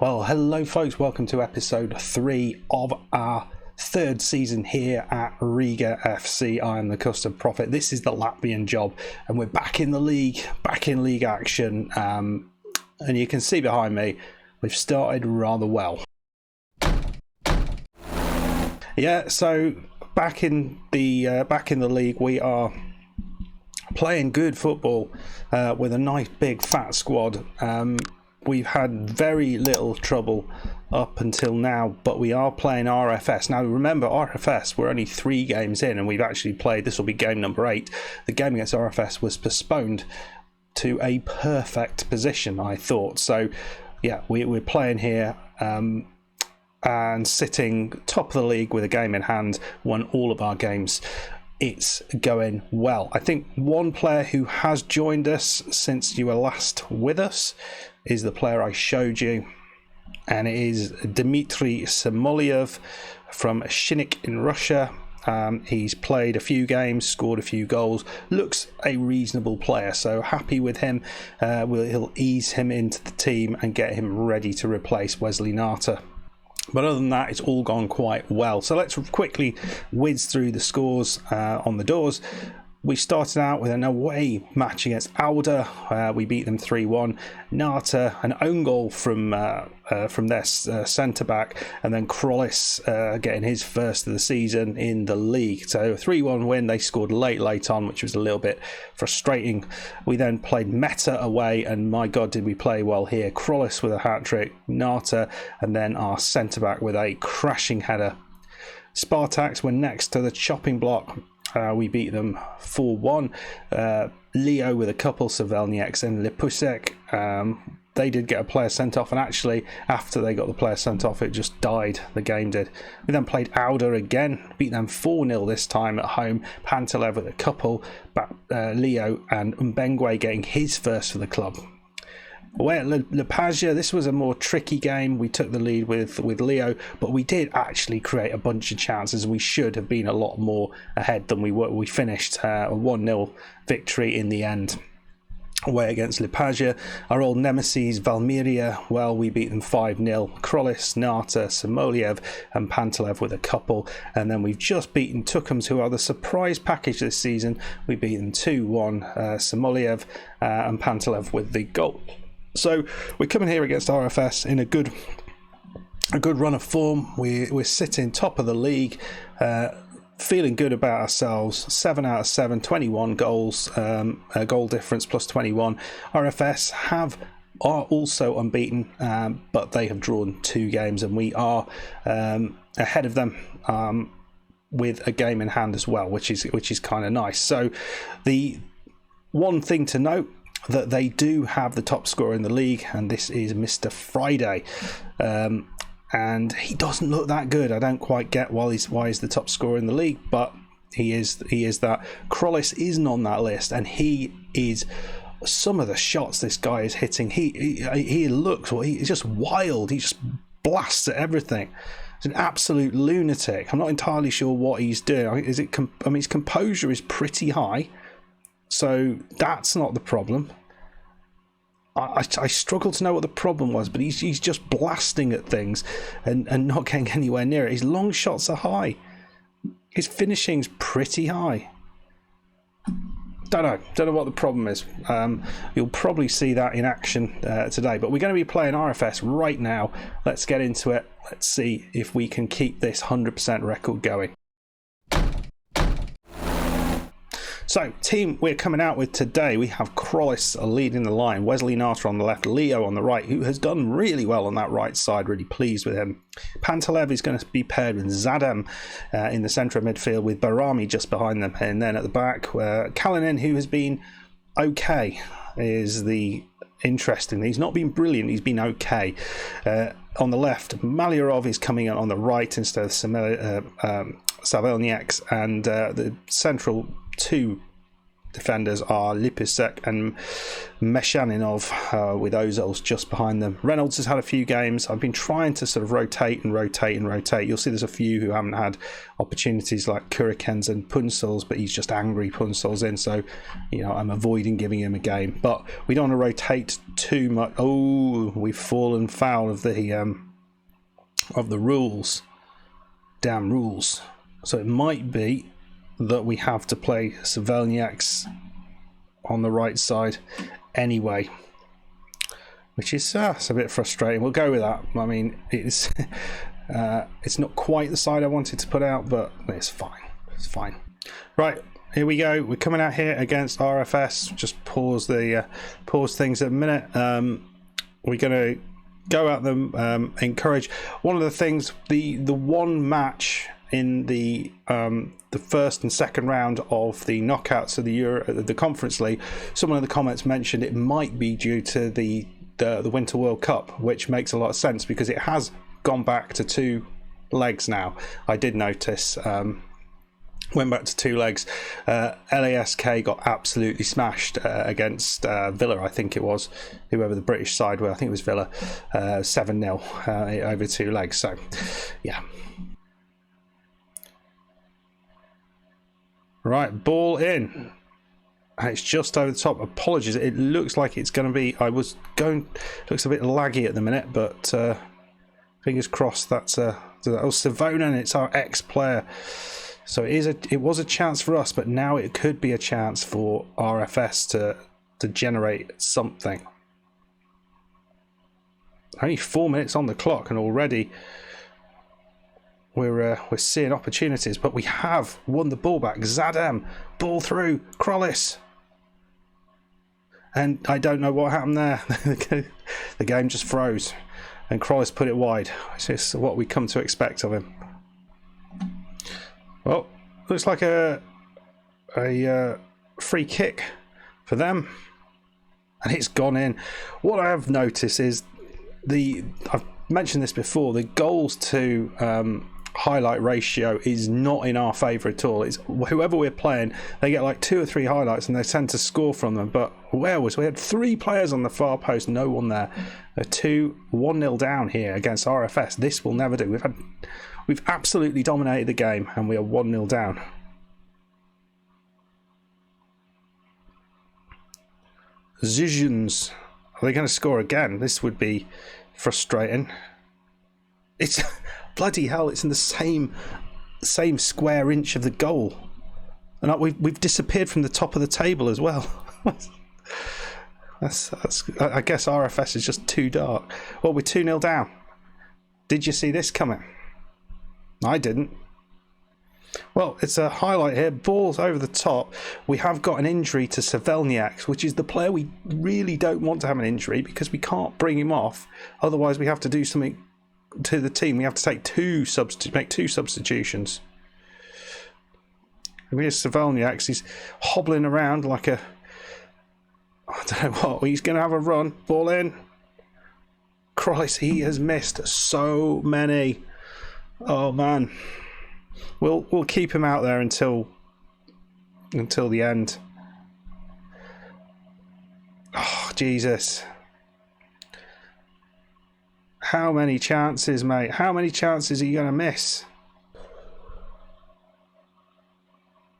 Well, hello folks, welcome to episode 3 of our third season here at Riga FC. I am the Custard Prophet. This is the Latvian job and we're back in the league, back in league action, and you can see behind me we've started rather well. Yeah, so back in the league, we are playing good football with a nice big fat squad. We've had very little trouble up until now, but we are playing RFS. Now remember, RFS, we're only 3 games in and we've actually played, this will be game number 8. The game against RFS was postponed to a perfect position, I thought. So yeah, we're playing here and sitting top of the league with a game in hand, won all of our games. It's going well. I think one player who has joined us since you were last with us is the player I showed you, and it is Dmitry Samolyev from Shinnik in Russia. He's played a few games, scored a few goals, looks a reasonable player, so happy with him. He'll ease him into the team and get him ready to replace Wesley Nata. But other than that, it's all gone quite well. So let's quickly whiz through the scores on the doors. We started out with an away match against Auda. We beat them 3-1. Nata, an own goal from their centre-back, and then Krollis getting his first of the season in the league. So a 3-1 win. They scored late on, which was a little bit frustrating. We then played Meta away, and my God, did we play well here. Krollis with a hat-trick, Nata, and then our centre-back with a crashing header. Spartaks were next to the chopping block. We beat them 4-1. Leo with a couple, Savelnieks and Lipusek. They did get a player sent off, and actually after they got the player sent off, it just died. The game did. We then played Auda again, beat them 4-0 this time at home. Pantelev with a couple, but Leo and Mbengwe getting his first for the club. Away at Lepazia, this was a more tricky game. We took the lead with Leo, but we did actually create a bunch of chances. We should have been a lot more ahead than we were. We finished a 1-0 victory in the end. Away against Lepazia, our old nemesis Valmiria, well, we beat them 5-0. Krollis, Nata, Samolyev and Pantelev with a couple, and then we've just beaten Tukums, who are the surprise package this season. We beat them 2-1, Samolyev and Pantelev with the goal. So we're coming here against RFS in a good run of form. We're sitting top of the league, feeling good about ourselves. 7 out of 7, 21 goals, goal difference plus 21. RFS are also unbeaten, but they have drawn 2 games, and we are ahead of them with a game in hand as well, which is kind of nice. So the one thing to note, that they do have the top scorer in the league, and this is Mr. Friday, and he doesn't look that good. I don't quite get why he's the top scorer in the league, but he is that. Krollis isn't on that list, and he is, some of the shots this guy is hitting, he looks, he's just wild. He just blasts at everything. He's an absolute lunatic. I'm not entirely sure what he's doing. His composure is pretty high, so that's not the problem. I struggle to know what the problem was, but he's just blasting at things and not getting anywhere near it. His long shots are high. His finishing's pretty high. Don't know what the problem is. You'll probably see that in action today, but we're going to be playing RFS right now. Let's get into it. Let's see if we can keep this 100% record going. So, team we're coming out with today, we have Krollis leading the line, Wesley Nata on the left, Leo on the right, who has done really well on that right side, really pleased with him. Pantelev is going to be paired with Zadam in the centre of midfield, with Barami just behind them, and then at the back, Kalinin, who has been okay, is the interesting. He's not been brilliant, he's been okay. On the left, Malyarov is coming on the right instead of Savelnieks, and the central 2 defenders are Lipisek and Meshaninov, with Ozils just behind them. Reynolds has had a few games. I've been trying to sort of rotate. You'll see there's a few who haven't had opportunities, like Kurikens and Punsels, but he's just angry Punsels in, so I'm avoiding giving him a game. But we don't want to rotate too much. Oh, we've fallen foul of the rules. Damn rules. So it might be that we have to play Savelniaks on the right side anyway, which is it's a bit frustrating. We'll go with that. I mean, it's not quite the side I wanted to put out, but it's fine. It's fine. Right, here we go. We're coming out here against RFS. Just pause things a minute. We're going to go at them, encourage. One of the things, the one match in the first and second round of the knockouts of the Conference League, someone in the comments mentioned it might be due to the Winter World Cup, which makes a lot of sense because it has gone back to 2 legs now. I did notice. Went back to 2 legs. LASK got absolutely smashed against Villa, I think it was, whoever the British side were. I think it was Villa, 7-0 over 2 legs. So, yeah. Right, ball in. It's just over the top. Apologies. It looks like it's going to be. Looks a bit laggy at the minute, but fingers crossed. Savonen. It's our ex-player. So it was a chance for us, but now it could be a chance for RFS to generate something. Only 4 minutes on the clock, and already we're seeing opportunities. But we have won the ball back. Zadem, ball through, Krollis, and I don't know what happened there. The game just froze, and Krollis put it wide. It's just what we come to expect of him. Well, looks like a free kick for them, and it's gone in. What I have noticed is I've mentioned this before, the goals to highlight ratio is not in our favour at all. It's whoever we're playing, they get like 2 or 3 highlights and they tend to score from them. But we had 3 players on the far post, no one there. 1-0 down here against RFS. This will never do. We've absolutely dominated the game, and we are 1-0 down. Zijans, are they going to score again? This would be frustrating. It's bloody hell! It's in the same square inch of the goal, and we've disappeared from the top of the table as well. I guess RFS is just too dark. Well, we're 2-0 down. Did you see this coming? I didn't. Well, it's a highlight here. Ball's over the top. We have got an injury to Savelniaks, which is the player we really don't want to have an injury because we can't bring him off. Otherwise, we have to do something to the team. We have to take make 2 substitutions. And here's Savelniaks. He's hobbling around like I don't know what. He's going to have a run. Ball in. Christ, he has missed so many. Oh man, we'll keep him out there until the end. Oh Jesus! How many chances, mate? How many chances are you going to miss?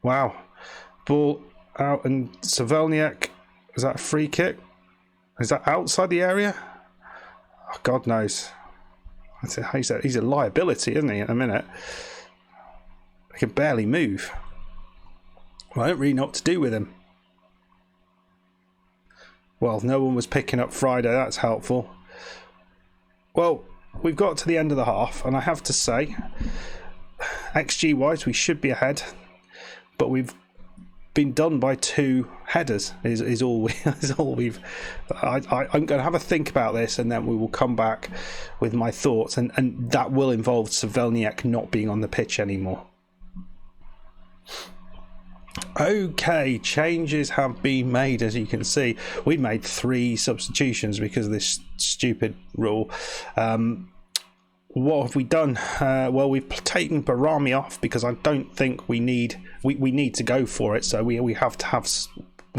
Wow, ball out, and Savelniak, is that a free kick? Is that outside the area? Oh, God knows. He's a liability, isn't he, in a minute? He can barely move. Well, I don't really know what to do with him. Well, no one was picking up Friday. That's helpful. Well, we've got to the end of the half, and I have to say, XG-wise, we should be ahead, but we've been done by 2 headers. Is all we've. I'm going to have a think about this, and then we will come back with my thoughts, and that will involve Savelniak not being on the pitch anymore. Okay, changes have been made. As you can see, we made 3 substitutions because of this stupid rule. what have we done? Well, we've taken Barami off because I don't think we need to go for it. So we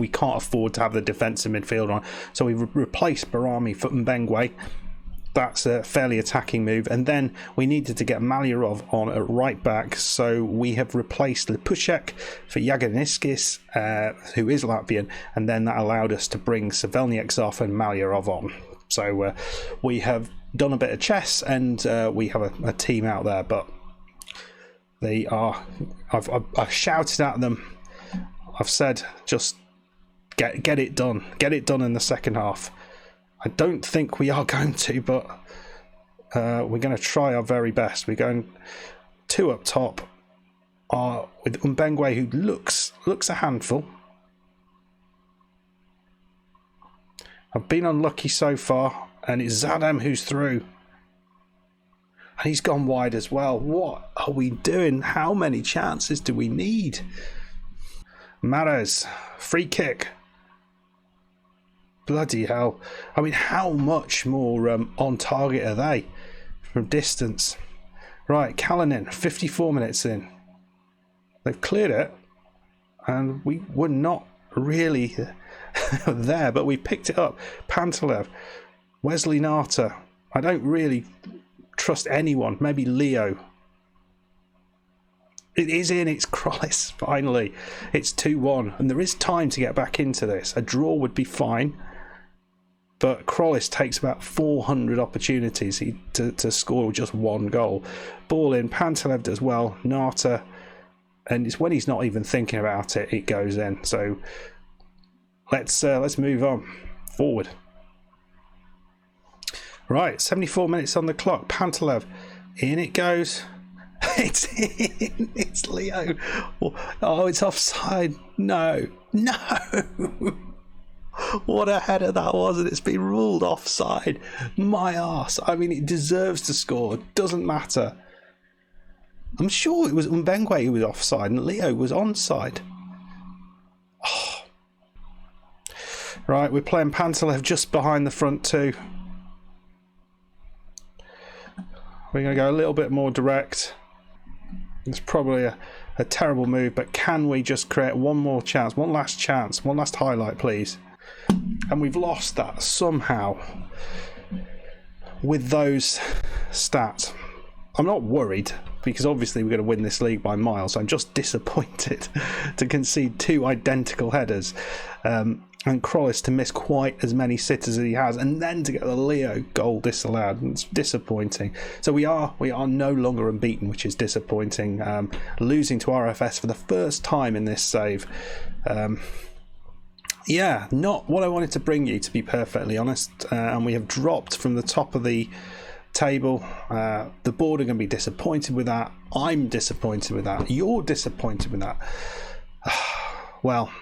can't afford to have the defensive midfielder on. So we've replaced Barami for Mbengwe. That's a fairly attacking move. And then we needed to get Malyarov on at right back. So we have replaced Lipushek for Jaganiskis, who is Latvian. And then that allowed us to bring Savelnieks off and Malyarov on. So we have done a bit of chess, and we have a team out there. But they are... I've shouted at them. I've said, just get it done. Get it done in the second half. I don't think we are going to, but we're going to try our very best. We're going 2 up top with Mbengwe, who looks a handful. I've been unlucky so far, and it's Zadam who's through. And he's gone wide as well. What are we doing? How many chances do we need? Mares, free kick. Bloody hell. I mean, how much more on target are they from distance? Right, Kalinin, 54 minutes in. They've cleared it, and we were not really there, but we picked it up. Pantalev, Wesley Nata. I don't really trust anyone. Maybe Leo. It is in. It's Krollis, finally. It's 2-1, and there is time to get back into this. A draw would be fine. But Krollis takes about 400 opportunities to score just 1 goal. Ball in, Pantalev does well, Nata, and it's when he's not even thinking about it, it goes in. So let's move on forward. Right, 74 minutes on the clock. Pantalev, in it goes. It's in. It's Leo. Oh, it's offside. No. What a header that was, and it's been ruled offside. My arse. I mean, it deserves to score. It doesn't matter. I'm sure it was Mbengwe who was offside and Leo was onside. Oh. Right, we're playing Pantalev just behind the front two. We're going to go a little bit more direct. It's probably a terrible move, but can we just create one more chance, one last highlight, please? And we've lost that somehow with those stats. I'm not worried, because obviously we're going to win this league by miles. I'm just disappointed to concede 2 identical headers, and Krollis to miss quite as many sitters as he has, and then to get the Leo goal disallowed. It's disappointing. So we are no longer unbeaten, which is disappointing. Losing to RFS for the first time in this save. Yeah, not what I wanted to bring you, to be perfectly honest. And we have dropped from the top of the table. The board are going to be disappointed with that. I'm disappointed with that. You're disappointed with that. Well,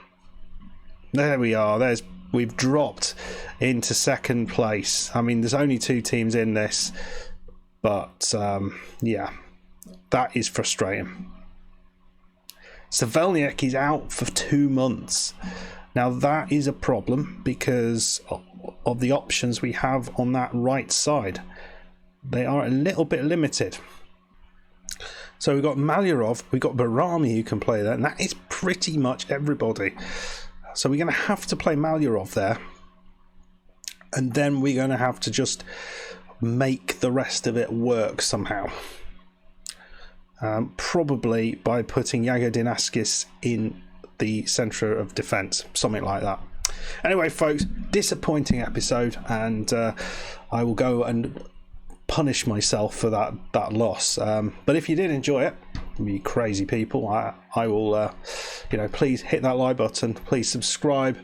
there we are. We've dropped into second place. I mean, there's only 2 teams in this, but yeah, that is frustrating. Savelniek is out for 2 months. Now that is a problem because of the options we have on that right side. They are a little bit limited. So we've got Malyarov, we've got Barami who can play there, and that is pretty much everybody. So we're going to have to play Malyarov there, and then we're going to have to just make the rest of it work somehow. Probably by putting Jagadiskis in the centre of defence, something like that. Anyway, folks, disappointing episode, and I will go and punish myself for that loss. But if you did enjoy it, you crazy people, I will, please hit that like button. Please subscribe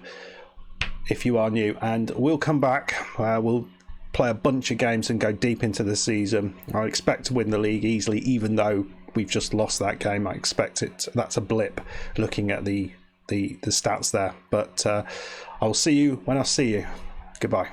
if you are new, and we'll come back. We'll play a bunch of games and go deep into the season. I expect to win the league easily, even though we've just lost that game. I expect it. That's a blip looking at the stats there. But I'll see you when I see you. Goodbye.